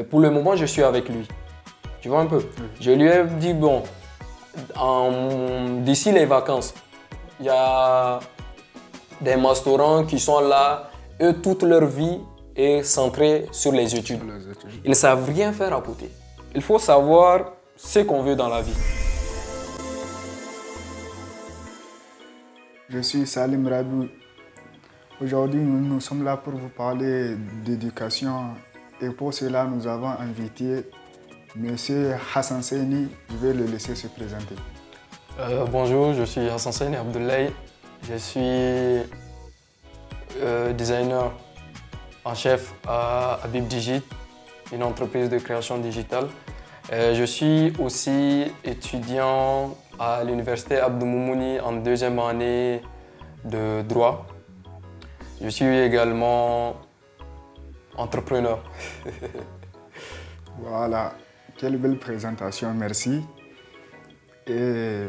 Mais pour le moment, je suis avec lui. Tu vois un peu? Je lui ai dit, bon, d'ici les vacances, il y a des masterants qui sont là, eux, toute leur vie est centrée sur les études. Ils ne savent rien faire à côté. Il faut savoir ce qu'on veut dans la vie. Je suis Salim Rabou. Aujourd'hui, nous sommes là pour vous parler d'éducation et pour cela, nous avons invité M. Hassan Seyni. Je vais le laisser se présenter. Bonjour, je suis Hassan Seyni Abdoulaye. Je suis designer en chef à Habib Digit, une entreprise de création digitale. Je suis aussi étudiant à l'université Abdou Moumouni en deuxième année de droit. Je suis également entrepreneur. Voilà, quelle belle présentation, merci. Et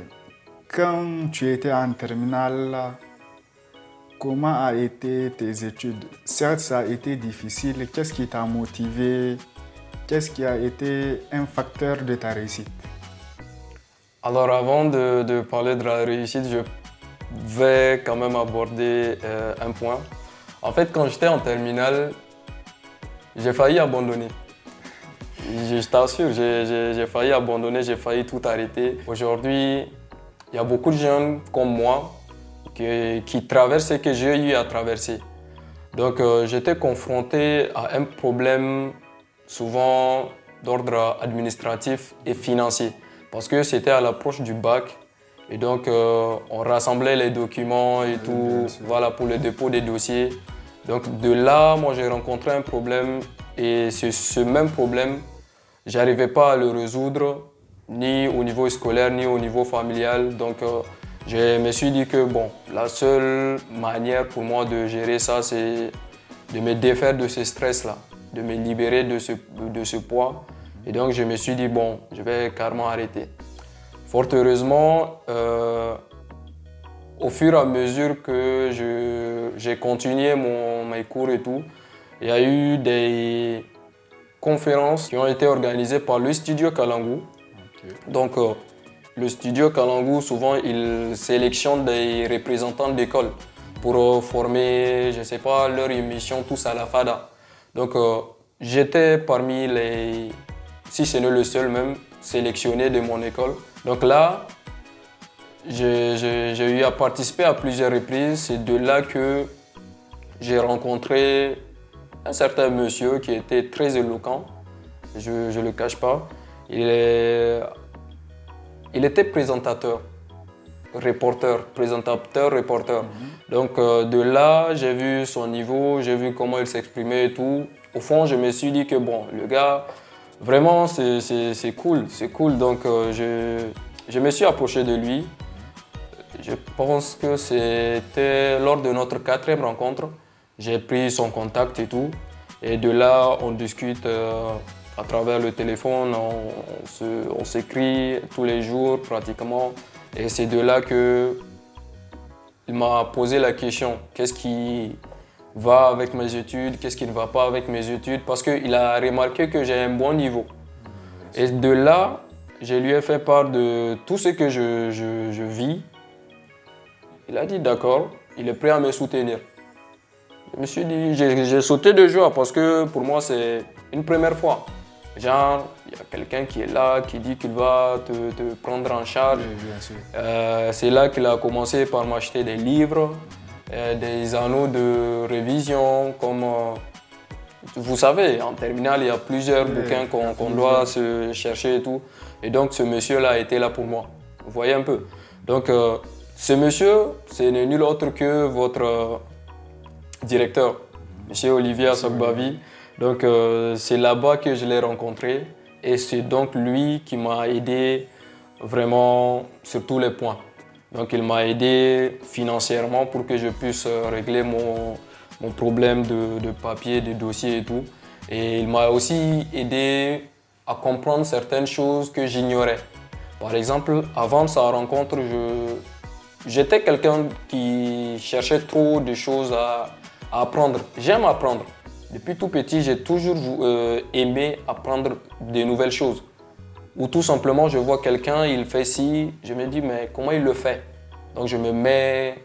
quand tu étais en terminale, comment a été tes études? Certes, ça a été difficile. Qu'est-ce qui t'a motivé? Qu'est-ce qui a été un facteur de ta réussite? Alors avant de parler de la réussite, je vais quand même aborder un point. En fait, quand j'étais en terminale, j'ai failli abandonner. Je t'assure, j'ai failli abandonner, j'ai failli tout arrêter. Aujourd'hui, il y a beaucoup de jeunes comme moi qui traversent ce que j'ai eu à traverser. Donc j'étais confronté à un problème souvent d'ordre administratif et financier parce que c'était à l'approche du bac et donc on rassemblait les documents et tout, voilà, pour le dépôt des dossiers. Donc de là, moi j'ai rencontré un problème et ce même problème, j'arrivais pas à le résoudre ni au niveau scolaire ni au niveau familial. Donc je me suis dit que bon, la seule manière pour moi de gérer ça, c'est de me défaire de ce stress-là, de me libérer de ce poids. Et donc je me suis dit bon, je vais carrément arrêter. Fort heureusement, au fur et à mesure que j'ai continué mes cours et tout, il y a eu des conférences qui ont été organisées par le studio Kalangu. Okay. Donc, le studio Kalangu, souvent, il sélectionne des représentants d'école pour former, je ne sais pas, leur émission tous à la FADA. Donc, j'étais parmi les, si ce n'est le seul même, sélectionné de mon école. Donc là, j'ai eu à participer à plusieurs reprises. C'est de là que j'ai rencontré un certain monsieur qui était très éloquent. Je ne le cache pas. Il était présentateur, reporter. Donc de là, j'ai vu son niveau, j'ai vu comment il s'exprimait et tout. Au fond, je me suis dit que bon, le gars, vraiment, c'est cool. Donc je me suis approché de lui. Je pense que c'était lors de notre 4e rencontre. J'ai pris son contact et tout. Et de là, on discute à travers le téléphone. On s'écrit tous les jours pratiquement. Et c'est de là qu'il m'a posé la question. Qu'est-ce qui va avec mes études? Qu'est-ce qui ne va pas avec mes études? Parce qu'il a remarqué que j'ai un bon niveau. Et de là, je lui ai fait part de tout ce que je vis. Il a dit d'accord, il est prêt à me soutenir. Je me suis dit, j'ai sauté de joie parce que pour moi c'est une première fois. Genre, il y a quelqu'un qui est là, qui dit qu'il va te prendre en charge. C'est là qu'il a commencé par m'acheter des livres, des anneaux de révision, comme vous savez, en terminale il y a plusieurs bouquins qu'on doit se chercher et tout. Et donc ce monsieur-là a été là pour moi. Vous voyez un peu. Donc ce monsieur, ce n'est nul autre que votre directeur, M. Olivier Assogbavi. Donc c'est là-bas que je l'ai rencontré et c'est donc lui qui m'a aidé vraiment sur tous les points. Donc il m'a aidé financièrement pour que je puisse régler mon problème de papier, de dossier et tout. Et il m'a aussi aidé à comprendre certaines choses que j'ignorais. Par exemple, avant sa rencontre, j'étais quelqu'un qui cherchait trop de choses à apprendre. J'aime apprendre. Depuis tout petit, j'ai toujours aimé apprendre de nouvelles choses. Ou tout simplement, je vois quelqu'un, il fait ci, je me dis, mais comment il le fait? Donc je me mets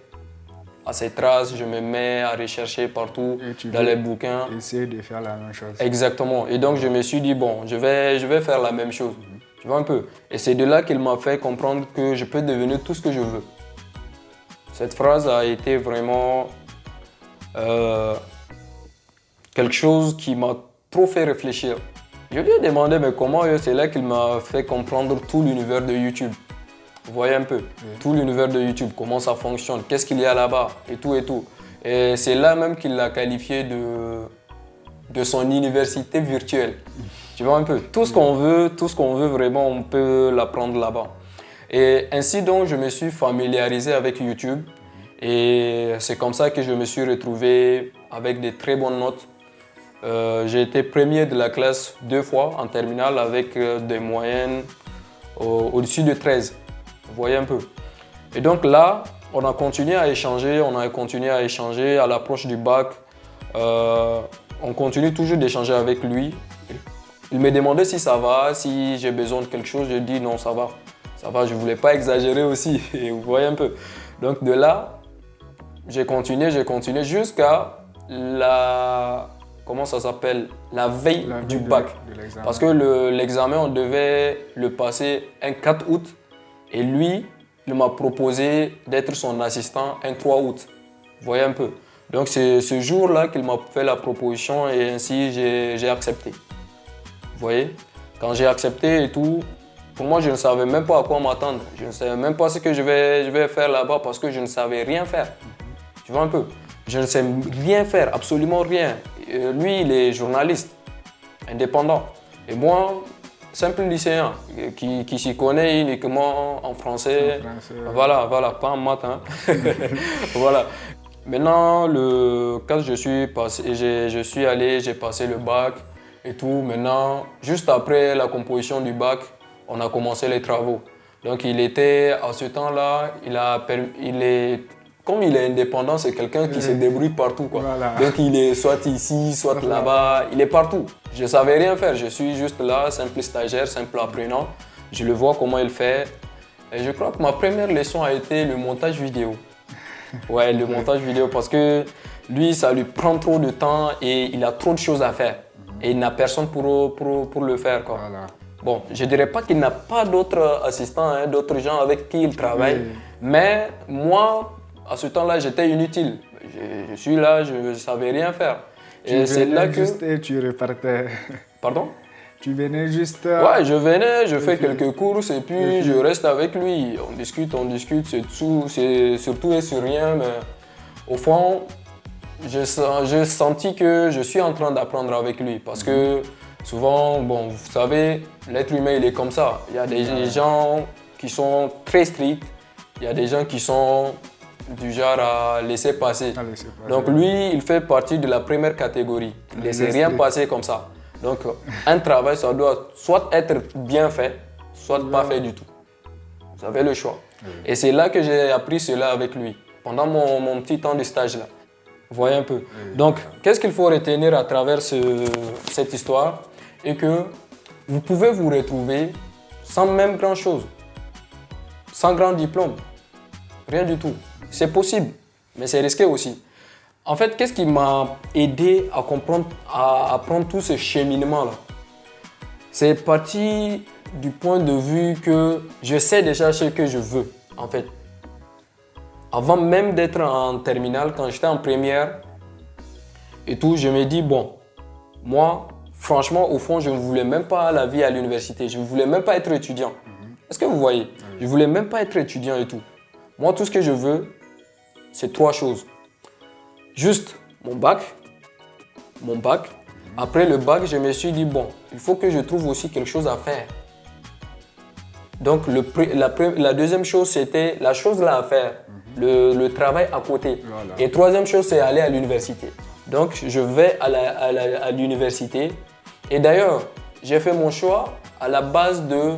à ses traces, je me mets à rechercher partout dans les bouquins. Essayer de faire la même chose. Exactement. Et donc je me suis dit, bon, je vais faire la même chose. Tu vois un peu? Et c'est de là qu'il m'a fait comprendre que je peux devenir tout ce que je veux. Cette phrase a été vraiment quelque chose qui m'a trop fait réfléchir. Je lui ai demandé mais comment, c'est là qu'il m'a fait comprendre tout l'univers de YouTube. Vous voyez un peu, tout l'univers de YouTube, comment ça fonctionne, qu'est-ce qu'il y a là-bas et tout et tout. Et c'est là même qu'il l'a qualifié de son université virtuelle. Tu vois un peu, tout ce qu'on veut vraiment, on peut l'apprendre là-bas. Et ainsi donc, je me suis familiarisé avec YouTube et c'est comme ça que je me suis retrouvé avec des très bonnes notes. J'ai été premier de la classe 2 fois en terminale avec des moyennes au-dessus de 13. Vous voyez un peu. Et donc là, on a continué à échanger, à l'approche du bac. On continue toujours d'échanger avec lui. Il me demandait si ça va, si j'ai besoin de quelque chose. Je dis non, ça va. Ça va, je ne voulais pas exagérer aussi. Et vous voyez un peu. Donc de là, j'ai continué jusqu'à la veille du bac. Parce que l'examen, on devait le passer un 4 août. Et lui, il m'a proposé d'être son assistant un 3 août. Vous voyez un peu. Donc c'est ce jour-là qu'il m'a fait la proposition et ainsi j'ai accepté. Vous voyez? Quand j'ai accepté et tout, pour moi, je ne savais même pas à quoi m'attendre. Je ne savais même pas ce que je vais faire là-bas parce que je ne savais rien faire. Tu vois un peu? Je ne sais rien faire, absolument rien. Lui, il est journaliste, indépendant. Et moi, simple lycéen qui s'y connaît uniquement en français. Voilà, pas en maths. Hein. Voilà. Maintenant, le 4, je suis allé, j'ai passé le bac et tout. Maintenant, juste après la composition du bac, on a commencé les travaux. Donc, il était, à ce temps-là, comme il est indépendant, c'est quelqu'un qui se débrouille partout, quoi. Voilà. Donc il est soit ici, soit là-bas, il est partout. Je ne savais rien faire, je suis juste là, simple stagiaire, simple apprenant. Je le vois comment il fait. Et je crois que ma première leçon a été le montage vidéo. Ouais, le montage vidéo parce que lui, ça lui prend trop de temps et il a trop de choses à faire. Et il n'a personne pour le faire, quoi. Voilà. Bon, je ne dirais pas qu'il n'a pas d'autres assistants, hein, d'autres gens avec qui il travaille. Mais moi, à ce temps-là, j'étais inutile. Je suis là, je ne savais rien faire. Et c'est là que... juste et tu repartais. Pardon? Tu venais juste... Ouais, je venais, je fais quelques courses et puis je reste avec lui. On discute, c'est surtout et sur rien. Mais au fond, j'ai senti que je suis en train d'apprendre avec lui. Parce que souvent, bon, vous savez, l'être humain, il est comme ça. Il y a des gens qui sont très stricts. Il y a des gens qui sont du genre à laisser passer. Donc lui, il fait partie de la première catégorie. Il ne laisse rien passer comme ça. Donc un travail, ça doit soit être bien fait, soit pas fait du tout. Vous avez le choix. Et c'est là que j'ai appris cela avec lui, pendant mon petit temps de stage là. Vous voyez un peu. Donc, qu'est-ce qu'il faut retenir à travers cette histoire? Et que vous pouvez vous retrouver sans même grand-chose, sans grand diplôme, rien du tout. C'est possible, mais c'est risqué aussi. En fait, qu'est-ce qui m'a aidé à comprendre, à apprendre tout ce cheminement-là? C'est parti du point de vue que je sais déjà ce que je veux, en fait. Avant même d'être en terminale, quand j'étais en première et tout, je me dis, bon, moi, franchement, au fond, je ne voulais même pas la vie à l'université. Je ne voulais même pas être étudiant. Est-ce que vous voyez? Je ne voulais même pas être étudiant et tout. Moi, tout ce que je veux, c'est 3 choses. Juste mon bac. Après le bac, je me suis dit, bon, il faut que je trouve aussi quelque chose à faire. Donc, la deuxième chose, c'était la chose là à faire, le travail à côté. Voilà. Et troisième chose, c'est aller à l'université. Donc, je vais à l'université. Et d'ailleurs, j'ai fait mon choix à la base de,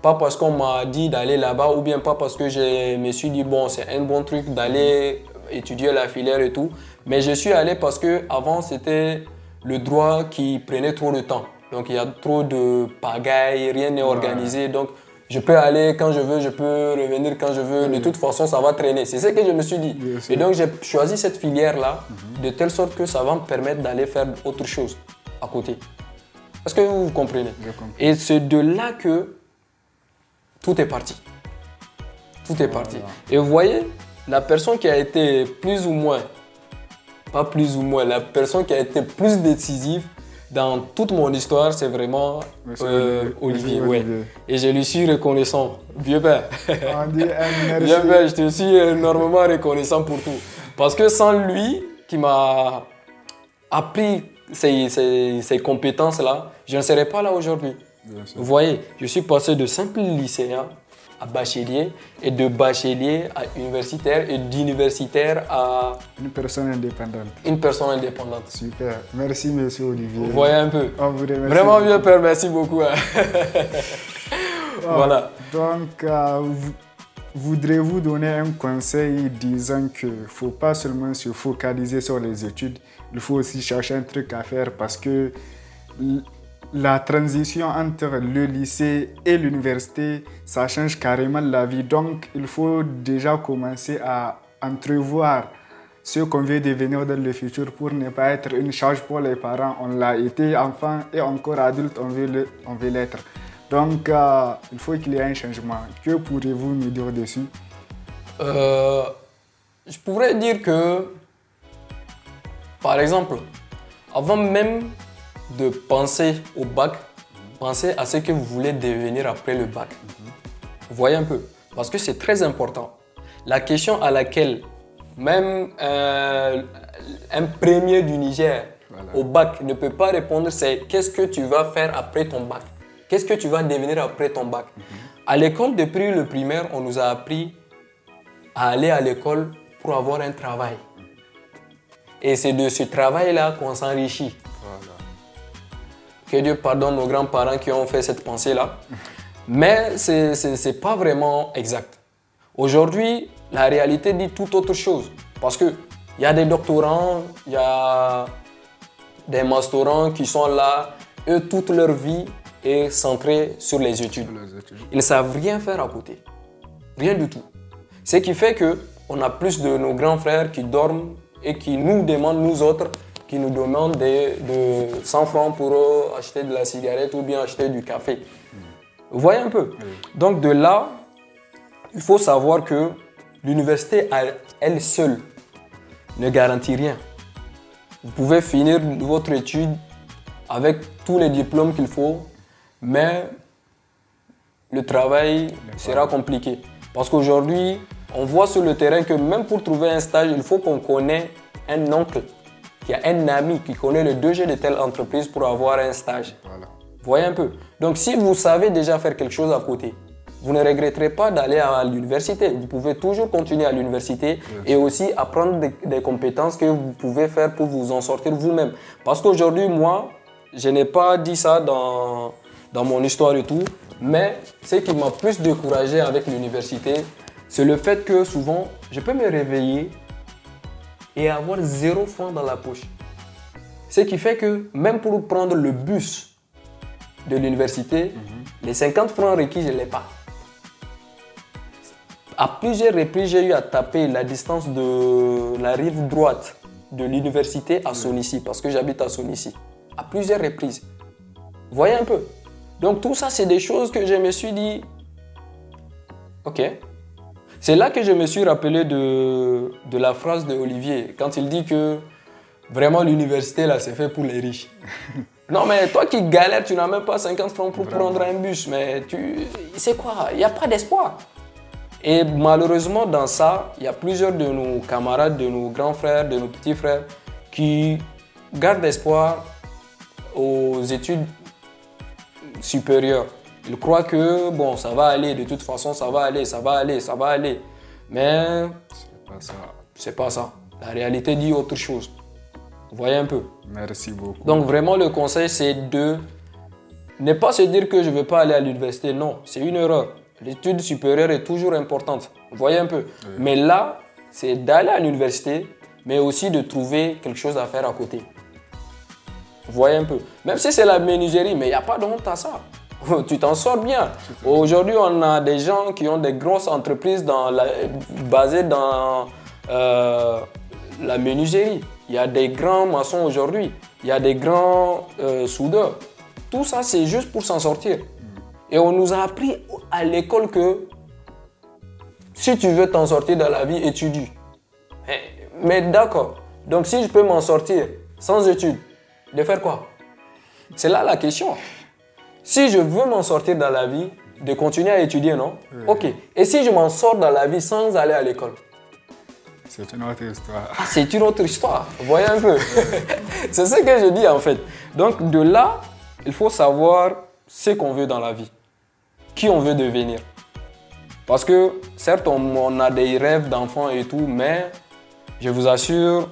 pas parce qu'on m'a dit d'aller là-bas ou bien pas parce que je me suis dit, bon, c'est un bon truc d'aller étudier la filière et tout. Mais je suis allé parce que avant c'était le droit qui prenait trop de temps. Donc il y a trop de pagaille, rien n'est organisé. Donc je peux aller quand je veux, je peux revenir quand je veux. De toute façon, ça va traîner. C'est ce que je me suis dit. Et donc j'ai choisi cette filière-là de telle sorte que ça va me permettre d'aller faire autre chose à côté. Est-ce que vous comprenez? Et c'est de là que tout est parti. Tout est parti. Et vous voyez, la personne qui a été plus ou moins, pas plus ou moins, la personne qui a été plus décisive dans toute mon histoire, c'est vraiment Olivier. Ouais. Et je lui suis reconnaissant. Vieux père. On dit merci. Vieux père, je te suis énormément reconnaissant pour tout. Parce que sans lui, qui m'a appris ces compétences-là, je ne serais pas là aujourd'hui. Vous voyez, je suis passé de simple lycéen à bachelier, et de bachelier à universitaire, et d'universitaire à... Une personne indépendante. Une personne indépendante. Super. Merci, monsieur Olivier. Vous voyez un peu. On vous remercie. Vraiment, vieux père, merci beaucoup. Voilà. Donc, voudrez-vous donner un conseil disant qu'il ne faut pas seulement se focaliser sur les études, il faut aussi chercher un truc à faire parce que la transition entre le lycée et l'université, ça change carrément la vie. Donc, il faut déjà commencer à entrevoir ce qu'on veut devenir dans le futur pour ne pas être une charge pour les parents. On l'a été enfant et encore adulte, on veut l'être. Donc, il faut qu'il y ait un changement. Que pourriez-vous nous dire dessus? Je pourrais dire que, par exemple, avant même de penser au bac, pensez à ce que vous voulez devenir après le bac. Vous voyez un peu, parce que c'est très important. La question à laquelle même un premier du Niger au bac ne peut pas répondre, c'est qu'est-ce que tu vas faire après ton bac? Qu'est-ce que tu vas devenir après ton bac? À l'école, depuis le primaire, on nous a appris à aller à l'école pour avoir un travail. Et c'est de ce travail-là qu'on s'enrichit. Que Dieu pardonne nos grands-parents qui ont fait cette pensée-là. Mais ce n'est pas vraiment exact. Aujourd'hui, la réalité dit tout autre chose. Parce qu'il y a des doctorants, il y a des masterants qui sont là. Eux, toute leur vie est centrée sur les études. Ils ne savent rien faire à côté. Rien du tout. Ce qui fait qu'on a plus de nos grands frères qui dorment et qui nous demandent, nous autres, qui nous demandent de 100 francs pour acheter de la cigarette ou bien acheter du café. Vous voyez un peu? Donc de là, il faut savoir que l'université à elle seule ne garantit rien. Vous pouvez finir votre étude avec tous les diplômes qu'il faut, mais le travail sera compliqué. Parce qu'aujourd'hui, on voit sur le terrain que même pour trouver un stage, il faut qu'on connaisse un oncle, qui a un ami qui connaît le 2G de telle entreprise pour avoir un stage. Voilà. Vous voyez un peu? Donc si vous savez déjà faire quelque chose à côté, vous ne regretterez pas d'aller à l'université. Vous pouvez toujours continuer à l'université et aussi apprendre des compétences que vous pouvez faire pour vous en sortir vous-même. Parce qu'aujourd'hui, moi, je n'ai pas dit ça dans mon histoire et tout, mais ce qui m'a plus découragé avec l'université, c'est le fait que souvent, je peux me réveiller et avoir 0 franc dans la poche. Ce qui fait que même pour prendre le bus de l'université, les 50 francs requis, je ne l'ai pas. À plusieurs reprises, j'ai eu à taper la distance de la rive droite de l'université à Sonissi, parce que j'habite à Sonissi. À plusieurs reprises. Vous voyez un peu? Donc tout ça, c'est des choses que je me suis dit, ok. C'est là que je me suis rappelé de la phrase de Olivier, quand il dit que vraiment l'université, là, c'est fait pour les riches. Non, mais toi qui galères, tu n'as même pas 50 francs pour prendre un bus, mais c'est quoi? Il n'y a pas d'espoir. Et malheureusement, dans ça, il y a plusieurs de nos camarades, de nos grands frères, de nos petits frères qui gardent espoir aux études supérieures. Ils croient que bon, ça va aller, de toute façon, ça va aller, ça va aller, ça va aller. Mais c'est pas ça. La réalité dit autre chose. Vous voyez un peu? Merci beaucoup. Donc vraiment, le conseil, c'est de ne pas se dire que je ne vais pas aller à l'université. Non, c'est une erreur. L'étude supérieure est toujours importante. Vous voyez un peu? Oui. Mais là, c'est d'aller à l'université, mais aussi de trouver quelque chose à faire à côté. Vous voyez un peu. Même si c'est la menuiserie, mais il n'y a pas de honte à ça. Tu t'en sors bien. Aujourd'hui, on a des gens qui ont des grosses entreprises basées dans la menuiserie. Il y a des grands maçons aujourd'hui. Il y a des grands soudeurs. Tout ça, c'est juste pour s'en sortir. Et on nous a appris à l'école que si tu veux t'en sortir dans la vie, étudie. Mais d'accord. Donc si je peux m'en sortir sans études, de faire quoi? C'est là la question. Si je veux m'en sortir dans la vie, de continuer à étudier, non? Oui. Ok. Et si je m'en sors dans la vie sans aller à l'école? C'est une autre histoire. Ah, c'est une autre histoire. Vous voyez un peu. C'est ce que je dis en fait. Donc de là, il faut savoir ce qu'on veut dans la vie. Qui on veut devenir. Parce que certes, on a des rêves d'enfants et tout, mais je vous assure,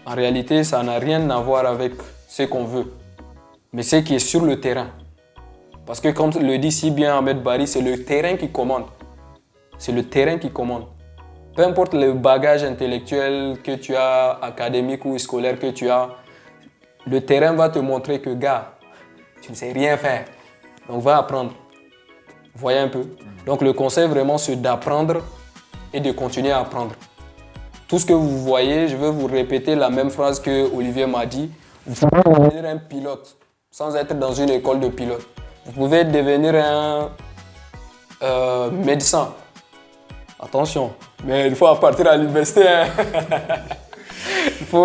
en réalité, ça n'a rien à voir avec ce qu'on veut. Mais ce qui est sur le terrain. Parce que comme le dit si bien Ahmed Bari, c'est le terrain qui commande. C'est le terrain qui commande. Peu importe le bagage intellectuel que tu as, académique ou scolaire que tu as, le terrain va te montrer que, gars, tu ne sais rien faire. Donc va apprendre. Vous voyez un peu? Donc le conseil vraiment, c'est d'apprendre et de continuer à apprendre. Tout ce que vous voyez, je vais vous répéter la même phrase que Olivier m'a dit. Vous pouvez devenir un pilote sans être dans une école de pilote. Vous pouvez devenir un médecin. Attention, mais il faut partir à l'université. Hein.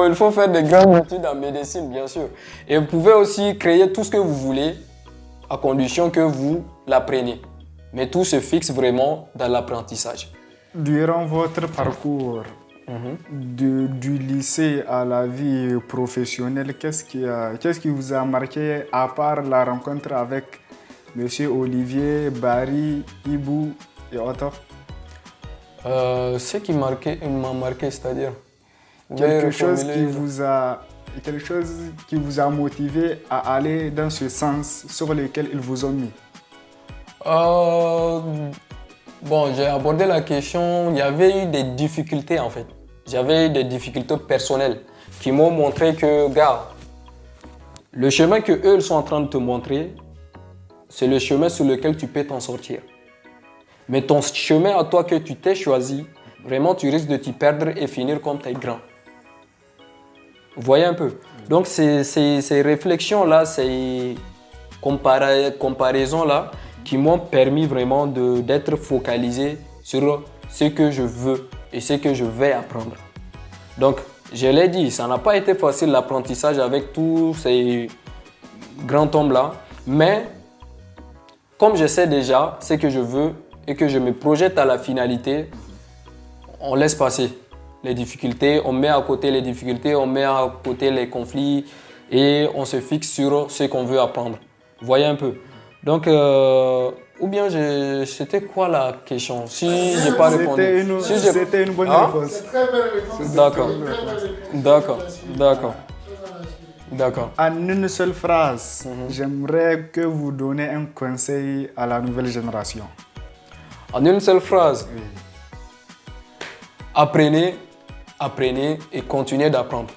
il faut faire des grandes études en médecine, bien sûr. Et vous pouvez aussi créer tout ce que vous voulez à condition que vous l'appreniez. Mais tout se fixe vraiment dans l'apprentissage. Durant votre parcours du lycée à la vie professionnelle, qu'est-ce qui vous a marqué à part la rencontre avec M. Olivier, Bari, Ibou et autres? Ce qui m'a marqué, c'est-à-dire quelque chose qui vous a motivé à aller dans ce sens sur lequel ils vous ont mis. Bon, j'ai abordé la question, il y avait eu des difficultés en fait. J'avais eu des difficultés personnelles qui m'ont montré que, gars, le chemin que eux sont en train de te montrer, c'est le chemin sur lequel tu peux t'en sortir. Mais ton chemin à toi que tu t'es choisi, vraiment tu risques de t'y perdre et finir comme t'es grand. Vous voyez un peu? Donc ces réflexions-là, ces comparaisons-là, qui m'ont permis vraiment d'être focalisé sur ce que je veux et ce que je vais apprendre. Donc, je l'ai dit, ça n'a pas été facile l'apprentissage avec tous ces grands hommes-là, mais comme je sais déjà ce que je veux et que je me projette à la finalité, on laisse passer les difficultés, on met à côté les difficultés, on met à côté les conflits et on se fixe sur ce qu'on veut apprendre. Vous voyez un peu? Donc, ou bien c'était quoi la question? Si je n'ai pas répondu. C'était une bonne réponse. C'est très belle réponse. D'accord. En une seule phrase, j'aimerais que vous donniez un conseil à la nouvelle génération. En une seule phrase? Oui. Apprenez et continuez d'apprendre.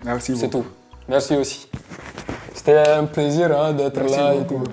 Merci beaucoup. C'est tout. Merci aussi. C'était un plaisir d'être là et tout.